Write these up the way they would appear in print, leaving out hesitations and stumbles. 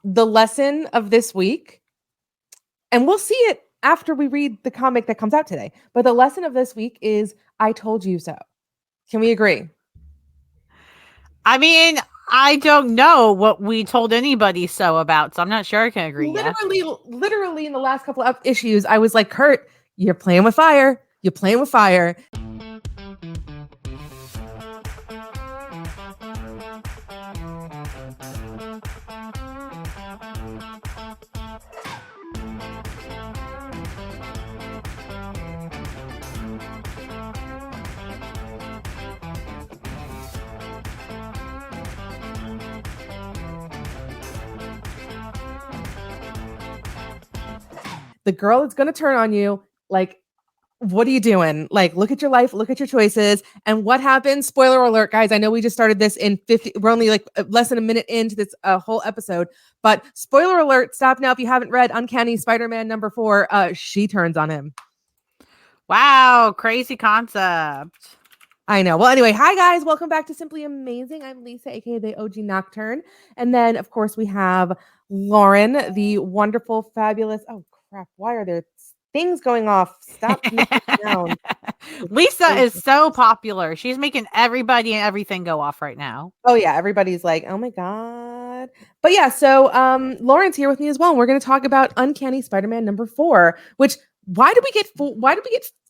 the lesson of this week, and we'll see it after we read the comic that comes out today, but the lesson of this week is I told you so. Can we agree? I mean, I don't know what we told anybody so about, so I'm not sure I can agree yet. Literally in the last couple of issues, I was like, Kurt, you're playing with fire. You're playing with fire. The girl is going to turn on you. Like, what are you doing? Like, look at your life, look at your choices. And what happens? Spoiler alert, guys. I know we just started this in 50. We're only like less than a minute into this whole episode. But spoiler alert, stop now if you haven't read Uncanny Spider-Man #4. She turns on him. Wow, crazy concept. I know. Well, anyway, hi guys. Welcome back to Simply Amazing. I'm Lisa, aka the OG Nocturne. And then, of course, we have Lauren, the wonderful, fabulous. Oh, crap. Why are there things going off? Stop making sound. Lisa is so popular. She's making everybody and everything go off right now. Oh yeah, everybody's like, "Oh my god." But yeah, so Lauren's here with me as well. And we're going to talk about Uncanny Spider-Man #4, which why did we get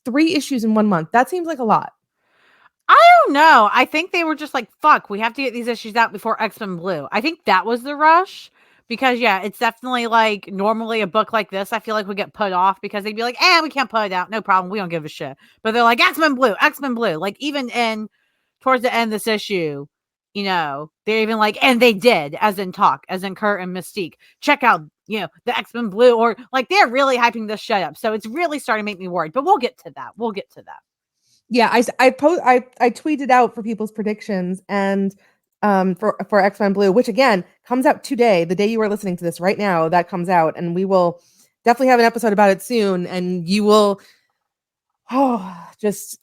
3 issues in 1 month? That seems like a lot. I don't know. I think they were just like, fuck, we have to get these issues out before X-Men Blue. I think that was the rush. Because yeah, it's definitely like normally a book like this, I feel like would get put off because they'd be like, we can't put it out. No problem. We don't give a shit. But they're like, X-Men Blue, X-Men Blue. Like even towards the end of this issue, they're even like, and they did, as in talk, as in Kurt and Mystique. Check out, the X-Men Blue, or like they're really hyping this shit up. So it's really starting to make me worried. But we'll get to that. Yeah, I tweeted out for people's predictions and for X-Men Blue, which again comes out today, the day you are listening to this right now, that comes out, and we will definitely have an episode about it soon, and you will just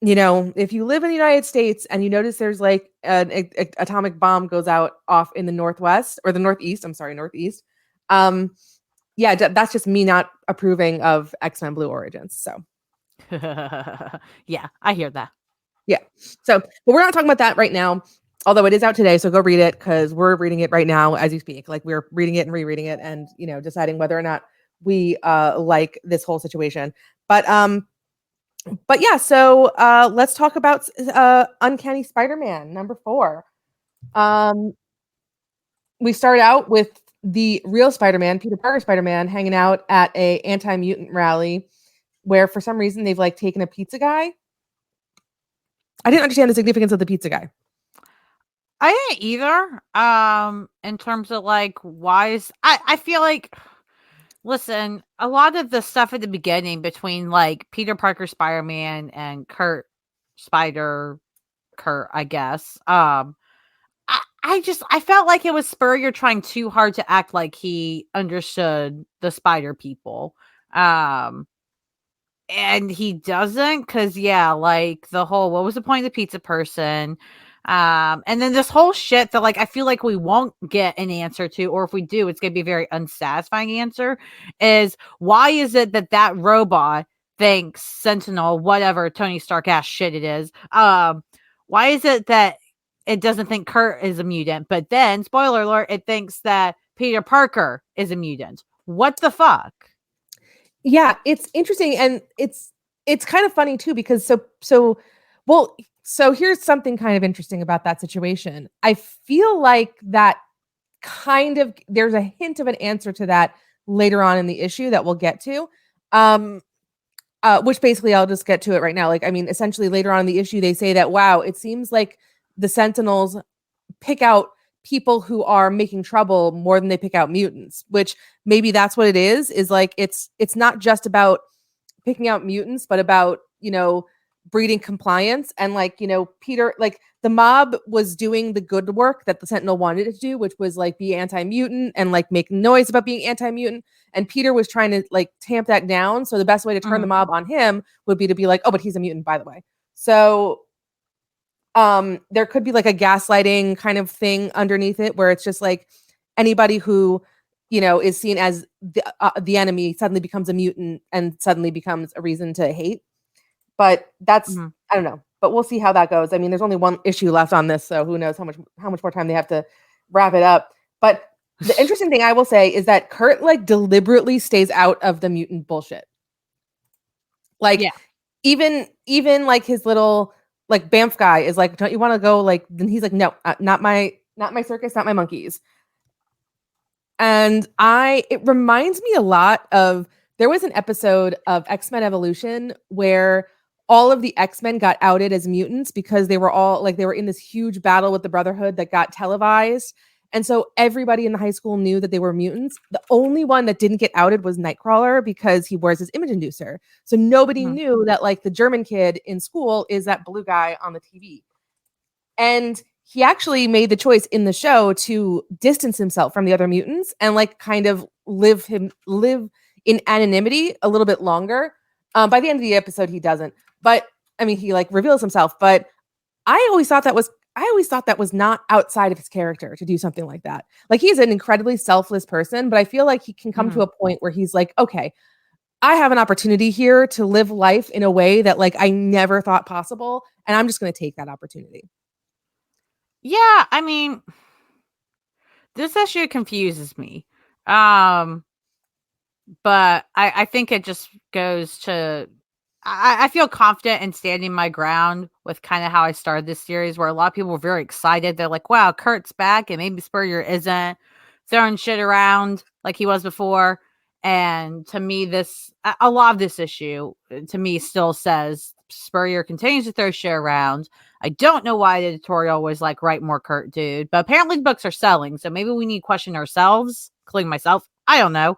if you live in the United States and you notice there's like an atomic bomb goes out off in the northwest or the northeast, I'm sorry, northeast. Yeah, that's just me not approving of X-Men Blue Origins. So yeah, I hear that. Yeah. So, but we're not talking about that right now, although it is out today. So go read it because we're reading it right now as you speak. Like we're reading it and rereading it and, deciding whether or not we like this whole situation. But yeah, so let's talk about Uncanny Spider-Man #4. We start out with the real Spider-Man, Peter Parker Spider-Man, hanging out at a anti-mutant rally where for some reason they've like taken a pizza guy. I didn't understand the significance of the pizza guy. I didn't either. In terms of like I feel like, listen, a lot of the stuff at the beginning between like Peter Parker Spider-Man and Kurt, I guess. I felt like it was Spurrier trying too hard to act like he understood the spider people. And he doesn't, because like the whole, what was the point of the pizza person? And then this whole shit that like I feel like we won't get an answer to, or if we do, it's gonna be a very unsatisfying answer, is why is it that robot thinks Sentinel, whatever Tony Stark ass shit it is, why is it that it doesn't think Kurt is a mutant, but then, spoiler alert, it thinks that Peter Parker is a mutant? What the fuck? Yeah, it's interesting, and it's kind of funny too, because so here's something kind of interesting about that situation. I feel like that kind of there's a hint of an answer to that later on in the issue that we'll get to. Which basically I'll just get to it right now. Like, I mean, essentially later on in the issue, they say that, wow, it seems like the Sentinels pick out people who are making trouble more than they pick out mutants, which maybe that's what it is like it's not just about picking out mutants, but about, breeding compliance. And like, Peter, like the mob was doing the good work that the Sentinel wanted it to do, which was like be anti-mutant and like make noise about being anti-mutant. And Peter was trying to like tamp that down. So the best way to turn the mob on him would be to be like, oh, but he's a mutant, by the way. So there could be like a gaslighting kind of thing underneath it where it's just like, anybody who, is seen as the enemy suddenly becomes a mutant and suddenly becomes a reason to hate. But that's, I don't know, but we'll see how that goes. I mean, there's only one issue left on this, so who knows how much more time they have to wrap it up. But the interesting thing I will say is that Kurt like deliberately stays out of the mutant bullshit. Like, even like his little like Banff guy is like, don't you want to go? Like, then he's like, no, not my circus, not my monkeys. And it reminds me a lot of, there was an episode of X-Men Evolution where all of the X-Men got outed as mutants because they were all like, they were in this huge battle with the Brotherhood that got televised. And so everybody in the high school knew that they were mutants. The only one that didn't get outed was Nightcrawler because he wears his image inducer. So nobody knew that like the German kid in school is that blue guy on the TV. And he actually made the choice in the show to distance himself from the other mutants and like kind of live in anonymity a little bit longer. By the end of the episode, he doesn't. But I mean, he like reveals himself. But I always thought that was not outside of his character to do something like that. Like, he's an incredibly selfless person, but I feel like he can come to a point where he's like, okay, I have an opportunity here to live life in a way that like I never thought possible, and I'm just going to take that opportunity. Yeah, I mean, this issue confuses me. But I think it just goes to, I feel confident in standing my ground with kind of how I started this series, where a lot of people were very excited. They're like, wow, Kurt's back, and maybe Spurrier isn't throwing shit around like he was before. And to me, a lot of this issue to me still says Spurrier continues to throw shit around. I don't know why the editorial was like, write more Kurt, dude. But apparently the books are selling. So maybe we need to question ourselves, including myself. I don't know.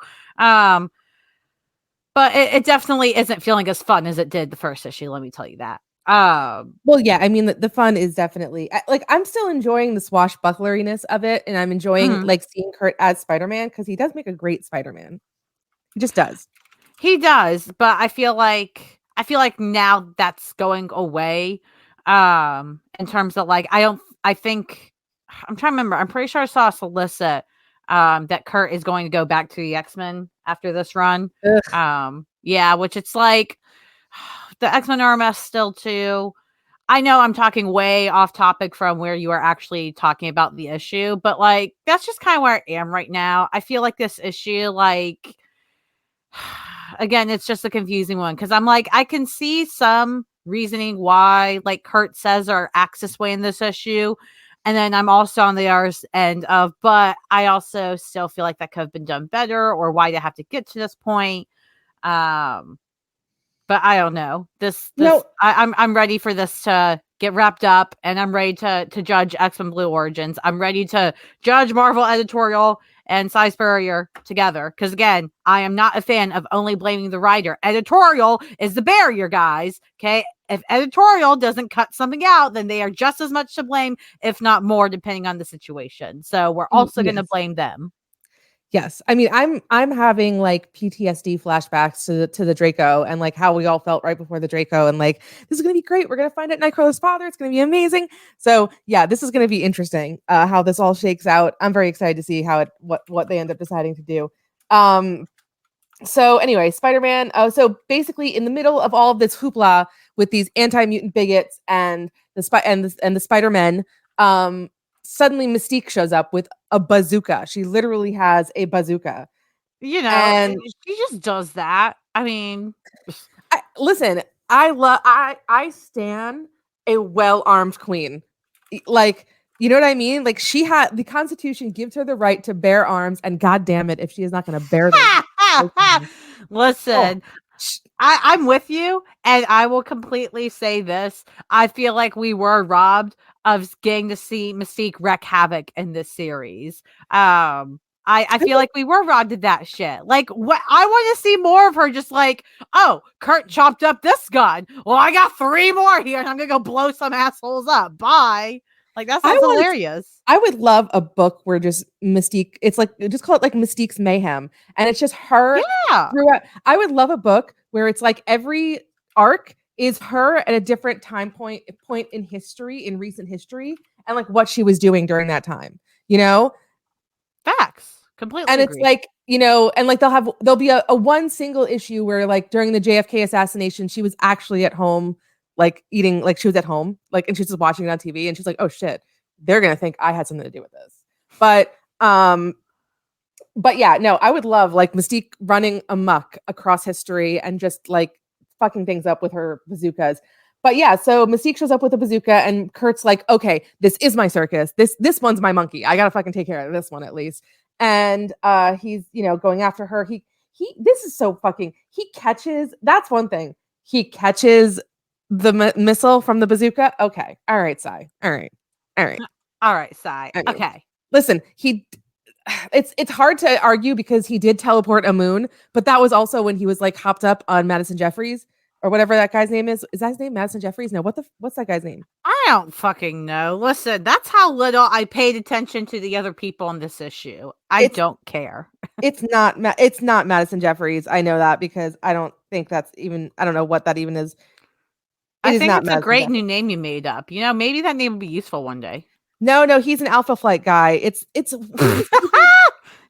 But it definitely isn't feeling as fun as it did the first issue. Let me tell you that. Well, yeah, I mean, the fun is definitely like, I'm still enjoying the swashbuckleriness of it. And I'm enjoying like seeing Kurt as Spider-Man, because he does make a great Spider-Man. He just does. He does. But I feel like now that's going away. In terms of like, I'm trying to remember. I'm pretty sure I saw a solicit that Kurt is going to go back to the X-Men after this run. Yeah, which it's like the X-Men are a mess still too. I know I'm talking way off topic from where you are actually talking about the issue, but like, that's just kind of where I am right now. I feel like this issue, like, again, it's just a confusing one, because I'm like, I can see some reasoning why like Kurt says or acts this way in this issue. And then I'm also on the other end of, but I also still feel like that could have been done better, or why they have to get to this point. But I don't know. I'm ready for this to get wrapped up, and I'm ready to judge X-Men Blue Origins. I'm ready to judge Marvel editorial and Cy Spurrier together. Because again, I am not a fan of only blaming the writer. Editorial is the barrier, guys. Okay. If editorial doesn't cut something out, then they are just as much to blame, if not more, depending on the situation. So we're also going to blame them. Yes. I mean, I'm having like PTSD flashbacks to the Draco, and like how we all felt right before the Draco, and like, this is going to be great. We're going to find out Nightcrawler's father. It's going to be amazing. So yeah, this is going to be interesting, how this all shakes out. I'm very excited to see what they end up deciding to do. So anyway, Spider-Man. So basically, in the middle of all of this hoopla with these anti-mutant bigots and the Spider-Men, suddenly Mystique shows up with a bazooka. She literally has a bazooka. And she just does that. I mean, listen, I stan a well-armed queen. Like, you know what I mean? Like, the Constitution gives her the right to bear arms, and God damn it, if she is not going to bear them. Listen, I'm with you, and I will completely say this. I feel like we were robbed of getting to see Mystique wreak havoc in this series. I feel like we were robbed of that shit. Like, what I want to see more of her, just like, oh, Kurt chopped up this gun. Well, I got 3 more here, and I'm gonna go blow some assholes up. Bye. Like, that sounds hilarious. I would love a book where just Mystique, it's like, just call it like Mystique's Mayhem. And it's just her. Yeah. I would love a book where it's like every arc is her at a different point in history, in recent history, and like what she was doing during that time, you know? Facts. Completely And it's agree. like, and like there'll be a one single issue where like during the JFK assassination, she was actually at home, like eating, like she was at home, like, and she's just watching it on TV, and she's like, oh shit, they're gonna think I had something to do with this. But yeah, no, I would love like Mystique running amok across history and just like fucking things up with her bazookas. But yeah, so Mystique shows up with a bazooka, and Kurt's like, okay, this is my circus. This one's my monkey. I gotta fucking take care of this one at least. And he's going after her. He this is so fucking. He catches. That's one thing. He catches the missile from the bazooka. Okay, all right, Sai. All right, all right. All right, Sai. I mean, Okay. listen, it's hard to argue because he did teleport a moon, but that was also when he was like hopped up on Madison Jeffries or whatever that guy's name is. Is that his name, Madison Jeffries? No, what's that guy's name? I don't fucking know. Listen, that's how little I paid attention to the other people on this issue. I don't care. It's not Madison Jeffries. I know that because I don't think that's even. I don't know what that even is. I think it's a great new name you made up. Maybe that name will be useful one day. No, he's an Alpha Flight guy. It's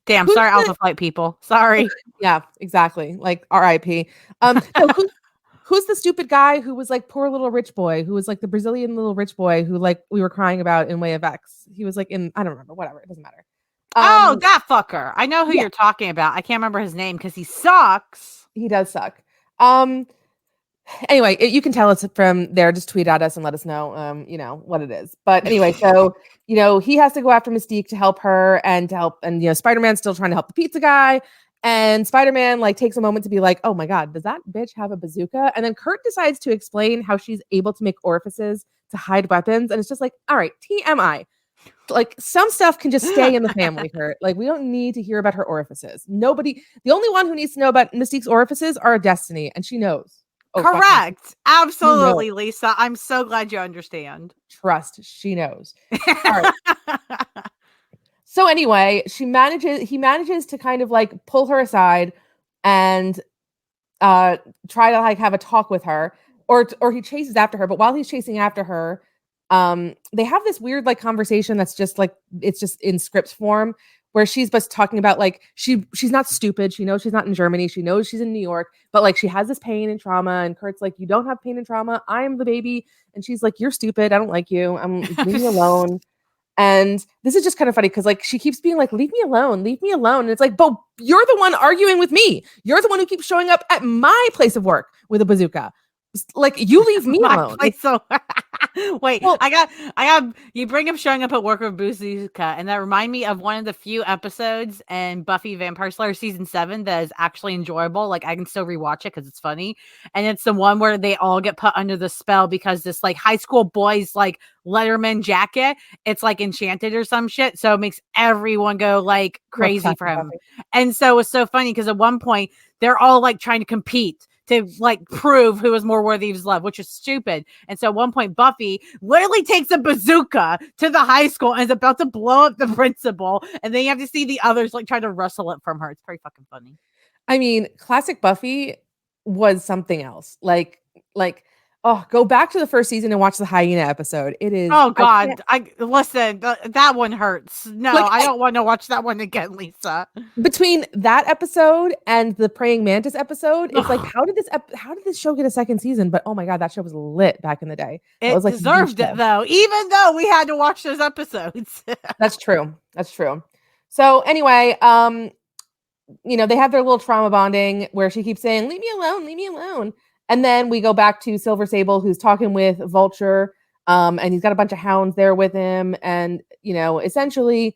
damn. Sorry, Alpha Flight people. Sorry. Yeah, exactly. Like R.I.P. No, who's the stupid guy who was like poor little rich boy, who was like the Brazilian little rich boy who like we were crying about in Way of X? He was like in, I don't remember, whatever, it doesn't matter. That fucker. I know who you're talking about. I can't remember his name because he sucks. He does suck. Anyway, you can tell us from there. Just tweet at us and let us know, what it is. But anyway, so, he has to go after Mystique to help her and Spider-Man's still trying to help the pizza guy. And Spider-Man like takes a moment to be like, oh my God, does that bitch have a bazooka? And then Kurt decides to explain how she's able to make orifices to hide weapons. And it's just like, all right, TMI. Like some stuff can just stay in the family, Kurt. Like we don't need to hear about her orifices. The only one who needs to know about Mystique's orifices are Destiny, and she knows. Oh, correct. Absolutely, Lisa. I'm so glad you understand. Trust, she knows. All right. So anyway, he manages to kind of like pull her aside and try to like have a talk with her, or he chases after her. But while he's chasing after her, they have this weird like conversation that's just like it's just in script form where she's just talking about like she's not stupid. She knows she's not in Germany. She knows she's in New York, but like she has this pain and trauma. And Kurt's like, you don't have pain and trauma. I am the baby. And she's like, you're stupid. I don't like you. Leave me alone. And this is just kind of funny because like she keeps being like, leave me alone. And it's like, but you're the one arguing with me. You're the one who keeps showing up at my place of work with a bazooka. Like you leave me alone. Wait, well, I got you bring up showing up at work with bazooka, and that remind me of one of the few episodes in Buffy Vampire Slayer season 7 that is actually enjoyable. Like I can still rewatch it because it's funny, and it's the one where they all get put under the spell because this like high school boy's like Letterman jacket, it's like enchanted or some shit, so it makes everyone go like crazy for him. And so it's so funny because at one point they're all like trying to compete to like prove who is more worthy of his love, which is stupid. And so at one point, Buffy literally takes a bazooka to the high school and is about to blow up the principal. And then you have to see the others like try to wrestle it from her. It's pretty fucking funny. I mean, classic Buffy was something else. Like, go back to the first season and watch the hyena episode. It is. Oh God! I listen. That one hurts. No, like, I don't want to watch that one again, Lisa. Between that episode and the praying mantis episode, it's like, how did this show get a second season? But oh my God, that show was lit back in the day. It was like deserved it though, even though we had to watch those episodes. That's true. So anyway, they have their little trauma bonding where she keeps saying, "Leave me alone." And then we go back to Silver Sable, who's talking with Vulture, and he's got a bunch of hounds there with him. And, essentially,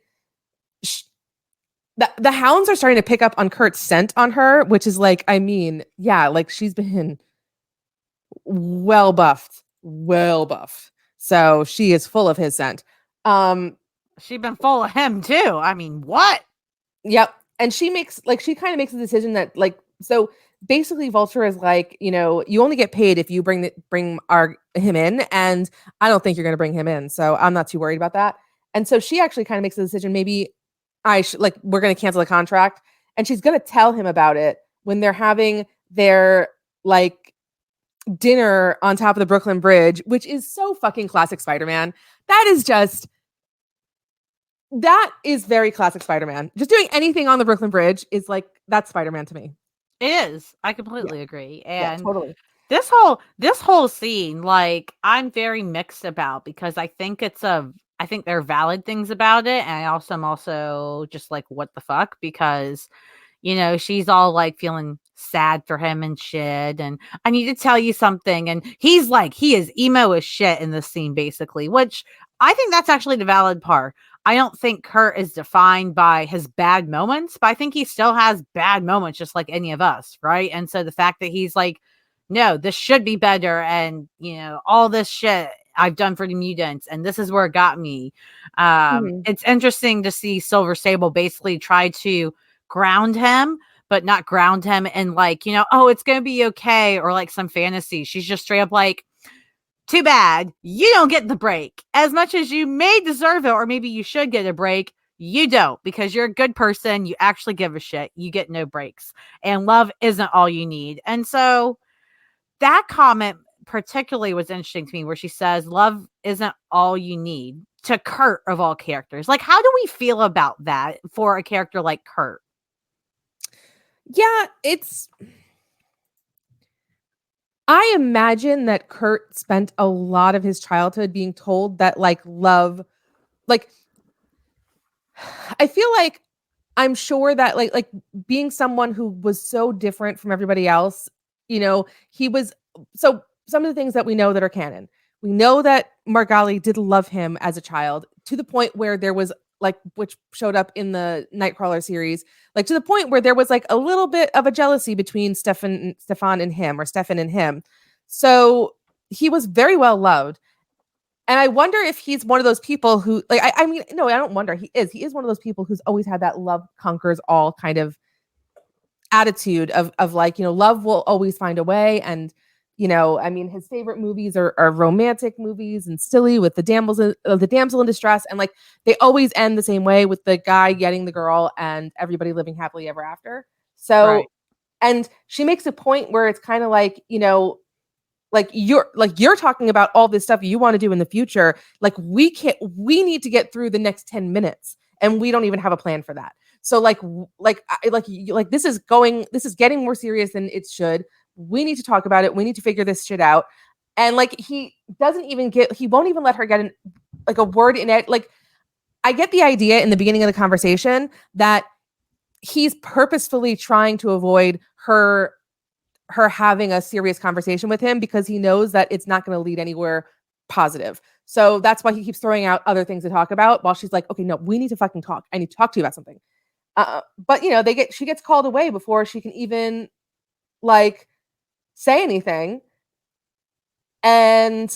the hounds are starting to pick up on Kurt's scent on her, which is like, I mean, yeah, like she's been well buffed. So she is full of his scent. She's been full of him too. I mean, what? Yep. And she kind of makes a decision that like, so basically Vulture is like, you only get paid if you bring him in, and I don't think you're going to bring him in, so I'm not too worried about that. And so she actually kind of makes a decision, maybe we're going to cancel the contract, and she's going to tell him about it when they're having their like dinner on top of the Brooklyn Bridge, which is so fucking classic Spider-Man. That is just That is very classic Spider-Man. Just doing anything on the Brooklyn Bridge is like, that's Spider-Man to me. It is. I Yeah. completely agree. Yeah, And totally. this whole scene, like, I'm very mixed about, because I think there are valid things about it, and I'm also just like, what the fuck? Because she's all like feeling sad for him and shit. And I need to tell you something. And he's like, he is emo as shit in this scene, basically, which I think that's actually the valid part. I don't think Kurt is defined by his bad moments, but I think he still has bad moments just like any of us, right? And so the fact that he's like, no, this should be better, and all this shit I've done for the mutants, and this is where it got me. Mhm. It's interesting to see Silver Sable basically try to ground him, but not ground him in like, oh, it's gonna be okay, or like some fantasy. She's just straight up like, too bad you don't get the break. As much as you may deserve it, or maybe you should get a break, you don't, because you're a good person. You actually give a shit. You get no breaks. And love isn't all you need. And so that comment particularly was interesting to me, where she says, love isn't all you need, to Kurt of all characters. Like, how do we feel about that for a character like Kurt? Yeah, I imagine that Kurt spent a lot of his childhood being told that like love, like I feel like I'm sure that like being someone who was so different from everybody else, he was so some of the things that we know that are canon. We know that Margali did love him as a child to the point where there was like which showed up in the Nightcrawler series, like to the point where there was like a little bit of a jealousy between Stefan and him or Stefan and him. So he was very well loved. And I wonder if he's one of those people who, like, I mean, no, I don't wonder. He is. He is one of those people who's always had that love conquers all kind of attitude of like, love will always find a way. And, I mean, his favorite movies are romantic movies and silly with the damsel in distress. And like, they always end the same way with the guy getting the girl and everybody living happily ever after. Right. So, and she makes a point where it's kind of like, you're talking about all this stuff you want to do in the future. Like we need to get through the next 10 minutes and we don't even have a plan for that. So this is getting more serious than it should. We need to talk about it. We need to figure this shit out. And like he won't even let her get like a word in it. Like I get the idea in the beginning of the conversation that he's purposefully trying to avoid her having a serious conversation with him because he knows that it's not going to lead anywhere positive. So that's why he keeps throwing out other things to talk about while she's like, okay, no, we need to fucking talk. I need to talk to you about something. But she gets called away before she can even like say anything. And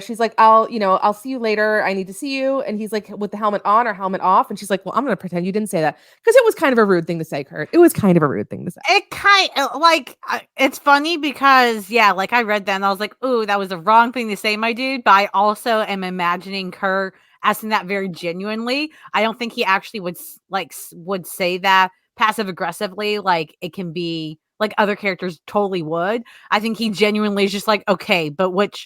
she's like, I'll see you later. I need to see you. And he's like, with the helmet on or helmet off. And she's like, well, I'm going to pretend you didn't say that. Because it was kind of a rude thing to say, Kurt. It was kind of a rude thing to say. It kind of like, it's funny because, yeah, like I read that and I was like, ooh, that was the wrong thing to say, my dude. But I also am imagining her asking that very genuinely. I don't think he actually would say that passive aggressively. Like it can be like other characters totally would. I think he genuinely is just like, okay, but what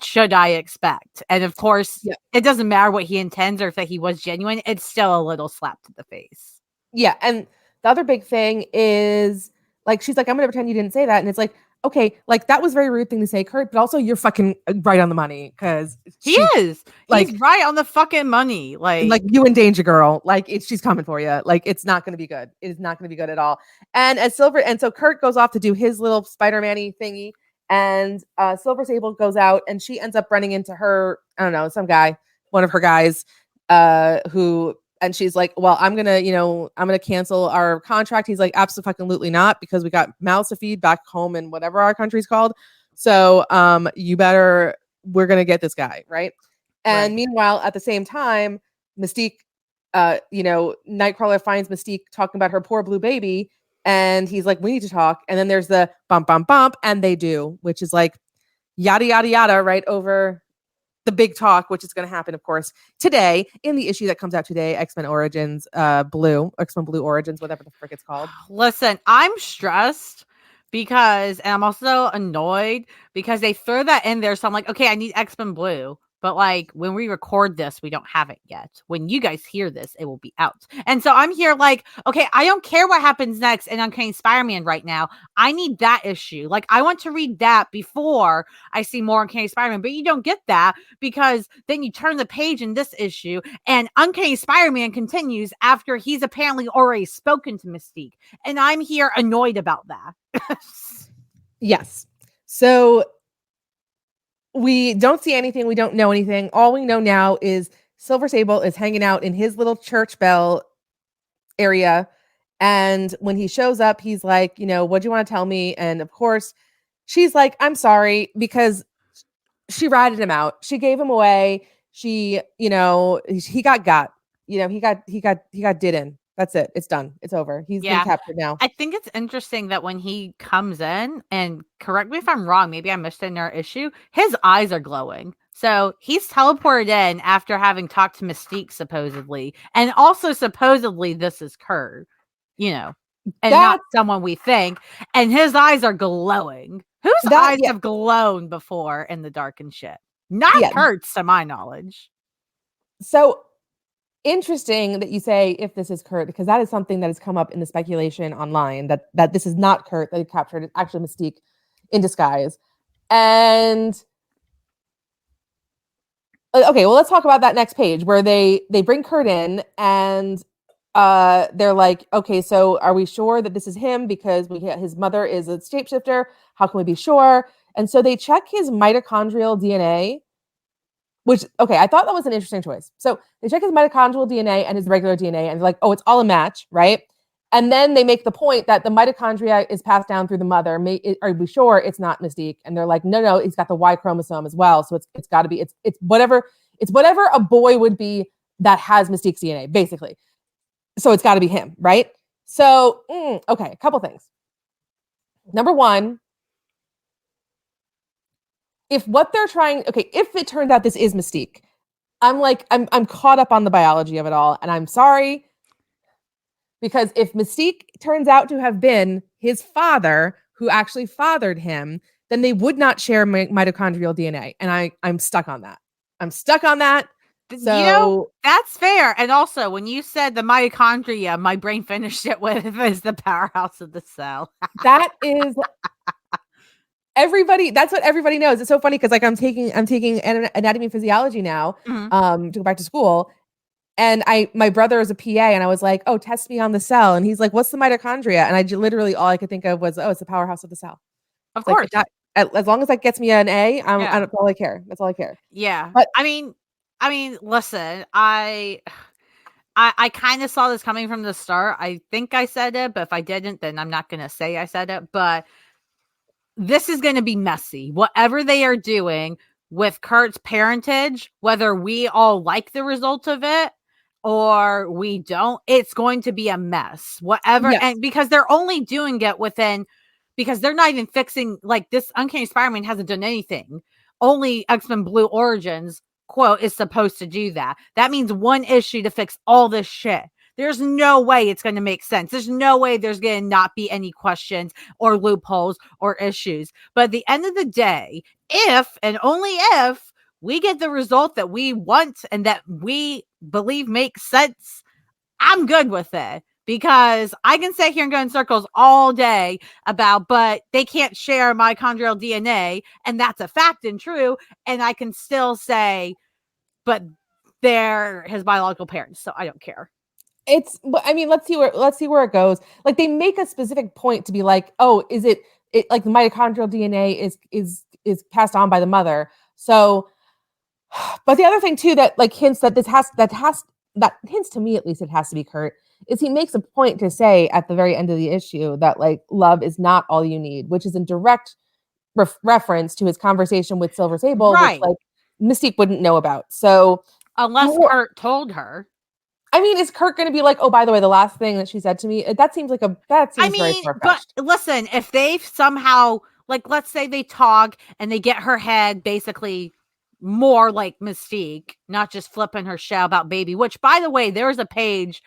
should I expect? And of course, Yeah. it doesn't matter what he intends or if that he was genuine. It's still a little slap to the face. Yeah. And the other big thing is like, she's like, I'm going to pretend you didn't say that. And it's like, okay, like that was a very rude thing to say, Kurt, but also you're fucking right on the money because He is. Like, he's right on the fucking money. Like you in danger, girl. Like she's coming for you. Like it's not going to be good. It is not going to be good at all. And so Kurt goes off to do his little Spider-Man-y thingy, and Silver Sable goes out, and she ends up running into her. I don't know, some guy, one of her guys, and she's like, "Well, I'm gonna cancel our contract." He's like, "Absolutely not, because we got mouths to feed back home in whatever our country's called. So, we're gonna get this guy right." And meanwhile, at the same time, Mystique, Nightcrawler finds Mystique talking about her poor blue baby, and he's like, "We need to talk." And then there's the bump, bump, bump, and they do, which is like yada yada yada, right over the big talk, which is going to happen, of course, today in the issue that comes out today, X-Men Origins, X-Men Blue Origins, whatever the frick it's called. Listen, I'm stressed and I'm also annoyed because they throw that in there. So I'm like, okay, I need X-Men Blue. But like when we record this, we don't have it yet. When you guys hear this, it will be out. And so I'm here like, okay, I don't care what happens next in Uncanny Spider-Man right now. I need that issue. Like I want to read that before I see more Uncanny Spider-Man. But you don't get that because then you turn the page in this issue and Uncanny Spider-Man continues after he's apparently already spoken to Mystique. And I'm here annoyed about that. Yes. So we don't see anything. We don't know anything. All we know now is Silver Sable is hanging out in his little church bell area. And when he shows up, he's like, what do you want to tell me? And of course, she's like, I'm sorry, because she ratted him out. She gave him away. She, he got. He got did in. That's it. It's done. It's over. He's been captured now. I think it's interesting that when he comes in, and correct me if I'm wrong, maybe I missed it in our issue, his eyes are glowing. So he's teleported in after having talked to Mystique, supposedly. And also, supposedly, this is Kurt, and not someone we think. And his eyes are glowing. Whose eyes have glowed before in the dark and shit? Not Kurt's, to my knowledge. So interesting that you say if this is Kurt, because that is something that has come up in the speculation online that this is not Kurt that he captured. It's actually Mystique in disguise. And okay, well, let's talk about that next page where they bring Kurt in and they're like, okay, so are we sure that this is him because his mother is a shapeshifter? How can we be sure? And so they check his mitochondrial DNA. Which, okay, I thought that was an interesting choice. So they check his mitochondrial DNA and his regular DNA, and they're like, oh, it's all a match, right? And then they make the point that the mitochondria is passed down through the mother. Are we sure it's not Mystique? And they're like, no, he's got the Y chromosome as well. So it's got to be, it's whatever a boy would be that has Mystique's DNA, basically. So it's got to be him, right? So, okay, a couple things. Number one, if it turns out this is Mystique, I'm caught up on the biology of it all, and I'm sorry, because if Mystique turns out to have been his father who actually fathered him, then they would not share mitochondrial DNA, and I'm stuck on that. So that's fair. And also, when you said the mitochondria, my brain finished it with is the powerhouse of the cell. That is. That's what everybody knows. It's so funny because I'm taking anatomy and physiology now to go back to school, and my brother is a PA, and I was like, oh, test me on the cell, and he's like, what's the mitochondria? And I literally all I could think of was, oh, it's the powerhouse of the cell. Of course, as long as that gets me an A, that's all I care. That's all I care. Yeah, but I mean, listen, I kind of saw this coming from the start. I think I said it, but if I didn't, then I'm not gonna say I said it, but. This is going to be messy. Whatever they are doing with Kurt's parentage, whether we all like the result of it or we don't, it's going to be a mess. Whatever. Yes. And because they're only doing it because they're not even fixing, like, this Uncanny Spider-Man hasn't done anything. Only X-Men Blue Origins, quote, is supposed to do that. That means one issue to fix all this shit. There's no way it's going to make sense. There's no way there's going to not be any questions or loopholes or issues. But at the end of the day, if and only if we get the result that we want and that we believe makes sense, I'm good with it. Because I can sit here and go in circles all day about, but they can't share mitochondrial DNA. And that's a fact and true. And I can still say, but they're his biological parents. So I don't care. Let's see where it goes. Like, they make a specific point to be like, oh, is it like the mitochondrial DNA is passed on by the mother. So, but the other thing too, that like hints that that hints to me, at least it has to be Kurt, is he makes a point to say at the very end of the issue that like love is not all you need, which is in direct reference to his conversation with Silver Sable, right, which like Mystique wouldn't know about. So unless Kurt told her. I mean, is Kurt going to be like, oh, by the way, the last thing that she said to me, that seems very far-fetched. But listen, if they somehow, like, let's say they talk and they get her head basically more like Mystique, not just flipping her shell about baby, which, by the way, there's a page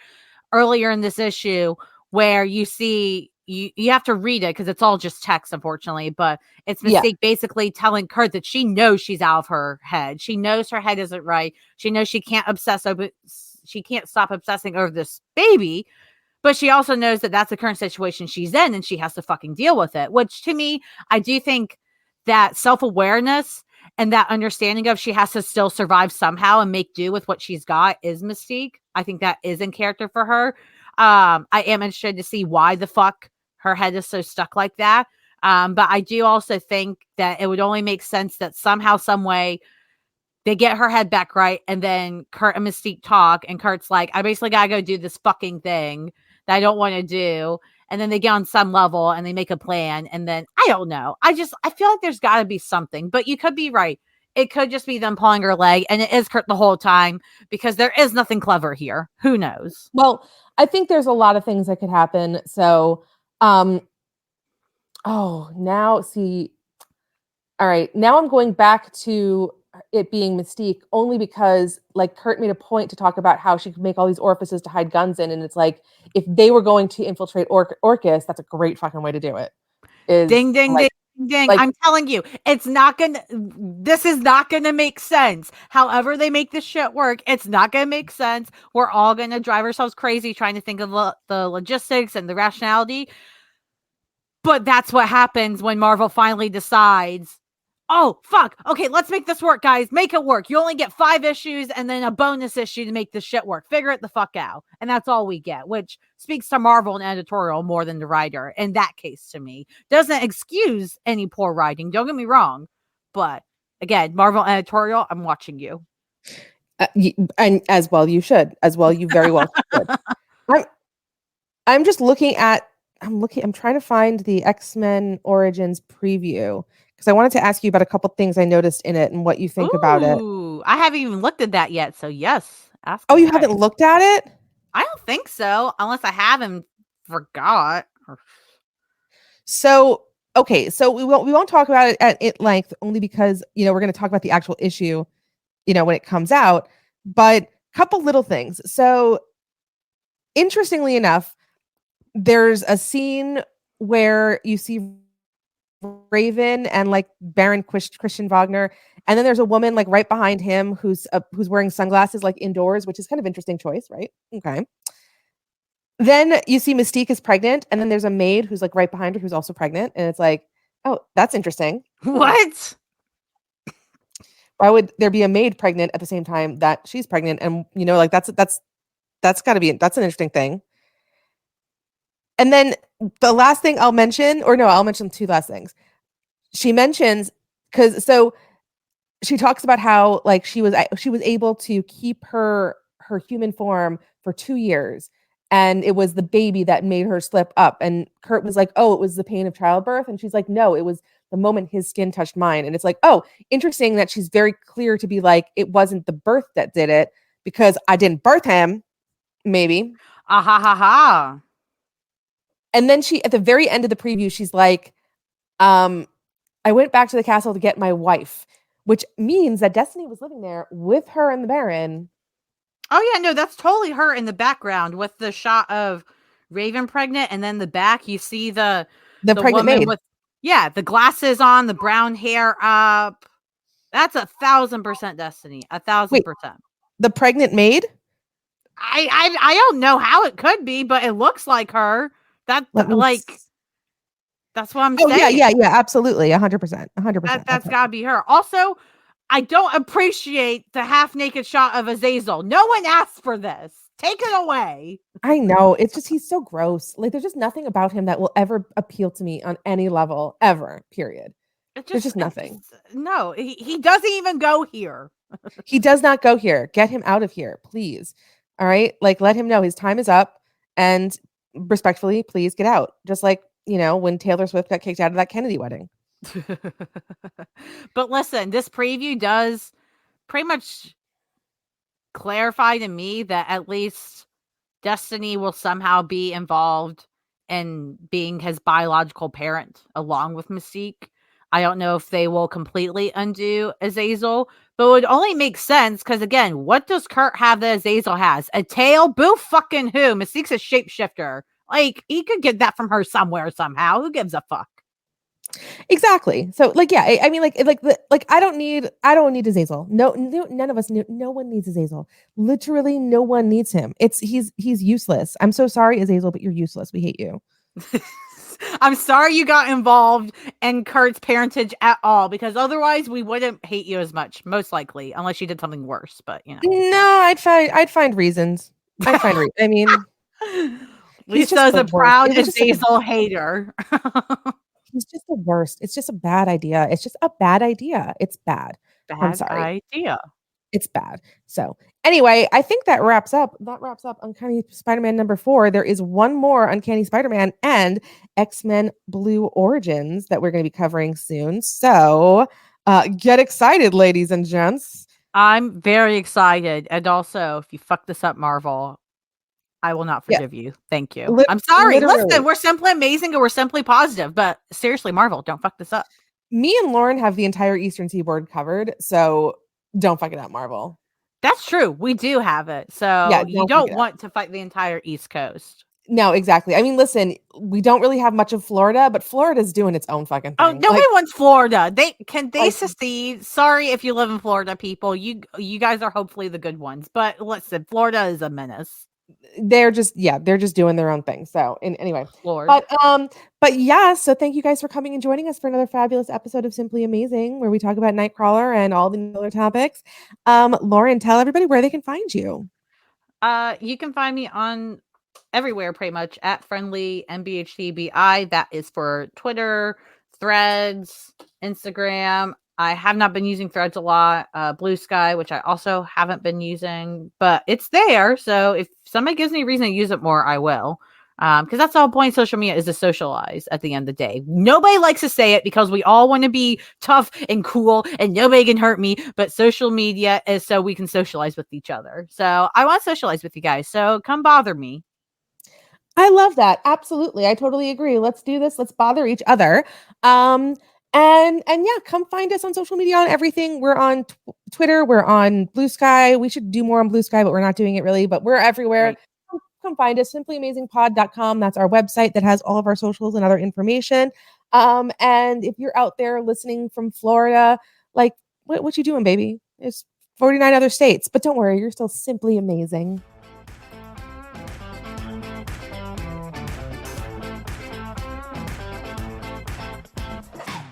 earlier in this issue where you see you have to read it because it's all just text, unfortunately. But it's Yeah. Mystique basically telling Kurt that she knows she's out of her head. She knows her head isn't right. She knows she can't obsess over. She can't stop obsessing over this baby. But she also knows that that's the current situation she's in, and she has to fucking deal with it. Which to me, I do think that self-awareness and that understanding of she has to still survive somehow and make do with what she's got is Mystique. I think that is in character for her. I am interested to see why the fuck her head is so stuck like that. But I do also think that it would only make sense that somehow, some way, they get her head back right, and then Kurt and Mystique talk, and Kurt's like, I basically gotta go do this fucking thing that I don't want to do. And then they get on some level and they make a plan, and then I don't know. I feel like there's gotta be something, but you could be right. It could just be them pulling her leg, and it is Kurt the whole time because there is nothing clever here. Who knows? Well, I think there's a lot of things that could happen. So, now see, all right, now I'm going back to it being Mystique only because like Kurt made a point to talk about how she could make all these orifices to hide guns in, and it's like if they were going to infiltrate Orcus, that's a great fucking way to do it. Ding ding like, ding ding. like, I'm telling you, this is not gonna make sense. However they make this shit work, it's not gonna make sense. We're all gonna drive ourselves crazy trying to think of the logistics and the rationality. But that's what happens when Marvel finally decides, oh, fuck. Okay, let's make this work, guys. Make it work. You only get 5 issues and then a bonus issue to make this shit work. Figure it the fuck out. And that's all we get, which speaks to Marvel and editorial more than the writer in that case to me. Doesn't excuse any poor writing. Don't get me wrong. But again, Marvel editorial, I'm watching you. And as well, you should. As well, you very well should. I'm just looking at I'm trying to find the X-Men Origins preview because I wanted to ask you about a couple things I noticed in it and what you think about it. I haven't even looked at that yet, so yes. Oh, you haven't looked at it? I don't think so, unless I haven't forgot. So, okay, so we won't talk about it at length only because, we're going to talk about the actual issue, when it comes out, but couple little things. So, interestingly enough, there's a scene where you see Raven and like Baron Christian Wagner, and then there's a woman like right behind him who's wearing sunglasses like indoors, which is kind of interesting choice, right? Okay. Then you see Mystique is pregnant, and then there's a maid who's like right behind her who's also pregnant, and it's like, oh, that's interesting. What? Why would there be a maid pregnant at the same time that she's pregnant? And like that's got to be that's an interesting thing. And then the last thing I'll mention, I'll mention 2 last things. She mentions so she talks about how like she was able to keep her human form for 2 years, and it was the baby that made her slip up. And Kurt was like, "Oh, it was the pain of childbirth," and she's like, "No, it was the moment his skin touched mine." And it's like, oh, interesting that she's very clear to be like, it wasn't the birth that did it because I didn't birth him, maybe. Ha ha ha. And then she, at the very end of the preview, she's like, I went back to the castle to get my wife, which means that Destiny was living there with her and the Baron. Oh, yeah, no, that's totally her in the background with the shot of Raven pregnant. And then the back, you see the pregnant maid. With, the glasses on, the brown hair up. That's 1,000% Destiny. 1,000%. The pregnant maid? I don't know how it could be, but it looks like her. That's what I'm saying. Yeah, absolutely. 100%. 100%. That's gotta be her. Also, I don't appreciate the half-naked shot of Azazel. No one asked for this. Take it away. I know. It's just, he's so gross. Like, there's just nothing about him that will ever appeal to me on any level, ever, period. There's just nothing. No, he doesn't even go here. He does not go here. Get him out of here, please. All right? Like, let him know his time is up, and respectfully, please get out. Just like, when Taylor Swift got kicked out of that Kennedy wedding. But listen, this preview does pretty much clarify to me that at least Destiny will somehow be involved in being his biological parent along with Mystique. I don't know if they will completely undo Azazel, but it would only make sense because, again, what does Kurt have that Azazel has? A tail? Boo fucking who? Mystique's a shapeshifter. Like, he could get that from her somewhere, somehow. Who gives a fuck? Exactly. So like, yeah, I mean, like I don't need Azazel. None of us. No one needs Azazel. Literally, no one needs him. He's useless. I'm so sorry, Azazel, but you're useless. We hate you. I'm sorry you got involved in Kurt's parentage at all, because otherwise we wouldn't hate you as much, most likely, unless you did something worse. But No, I'd find reasons. I mean, Lisa is a proud It's Azazel hater. he's just the worst. It's just a bad idea. It's just a bad idea. It's bad. I'm Bad sorry. idea. It's bad. So anyway, I think that wraps up Uncanny Spider-Man number 4. There is one more Uncanny Spider-Man and X-Men Blue Origins that we're going to be covering soon. So get excited, ladies and gents. I'm very excited. And also, if you fuck this up, Marvel, I will not forgive you. Thank you. I'm sorry. Literally. Listen, we're simply amazing and we're simply positive. But seriously, Marvel, don't fuck this up. Me and Lauren have the entire Eastern Seaboard covered. So don't fuck it up, Marvel. That's true. We do have it. So Yeah, you don't want to fight the entire East Coast. No, exactly. I mean, listen, we don't really have much of Florida, but Florida's doing its own fucking thing. Oh, nobody wants Florida. They secede. Sorry if you live in Florida, people. You guys are hopefully the good ones. But listen, Florida is a menace. They're just doing their own thing. So anyway, Lord. but yeah, so thank you guys for coming and joining us for another fabulous episode of Simply Amazing, where we talk about Nightcrawler and all the other topics. Lauren, tell everybody where they can find you. You can find me on everywhere pretty much at friendly MBHTBI. That is for Twitter, Threads, Instagram. I have not been using Threads a lot. Blue Sky, which I also haven't been using, but it's there. So if somebody gives me a reason to use it more, I will. Because that's the whole point of social media, is to socialize at the end of the day. Nobody likes to say it because we all want to be tough and cool and nobody can hurt me. But social media is so we can socialize with each other. So I want to socialize with you guys. So come bother me. I love that. Absolutely. I totally agree. Let's do this. Let's bother each other. And yeah, come find us on social media on everything. We're on Twitter. We're on Blue Sky. We should do more on Blue Sky, but we're not doing it really, but we're everywhere. Right. Come find us, simplyamazingpod.com. That's our website that has all of our socials and other information. And if you're out there listening from Florida, like what you doing, baby? There's 49 other states, but don't worry, you're still simply amazing.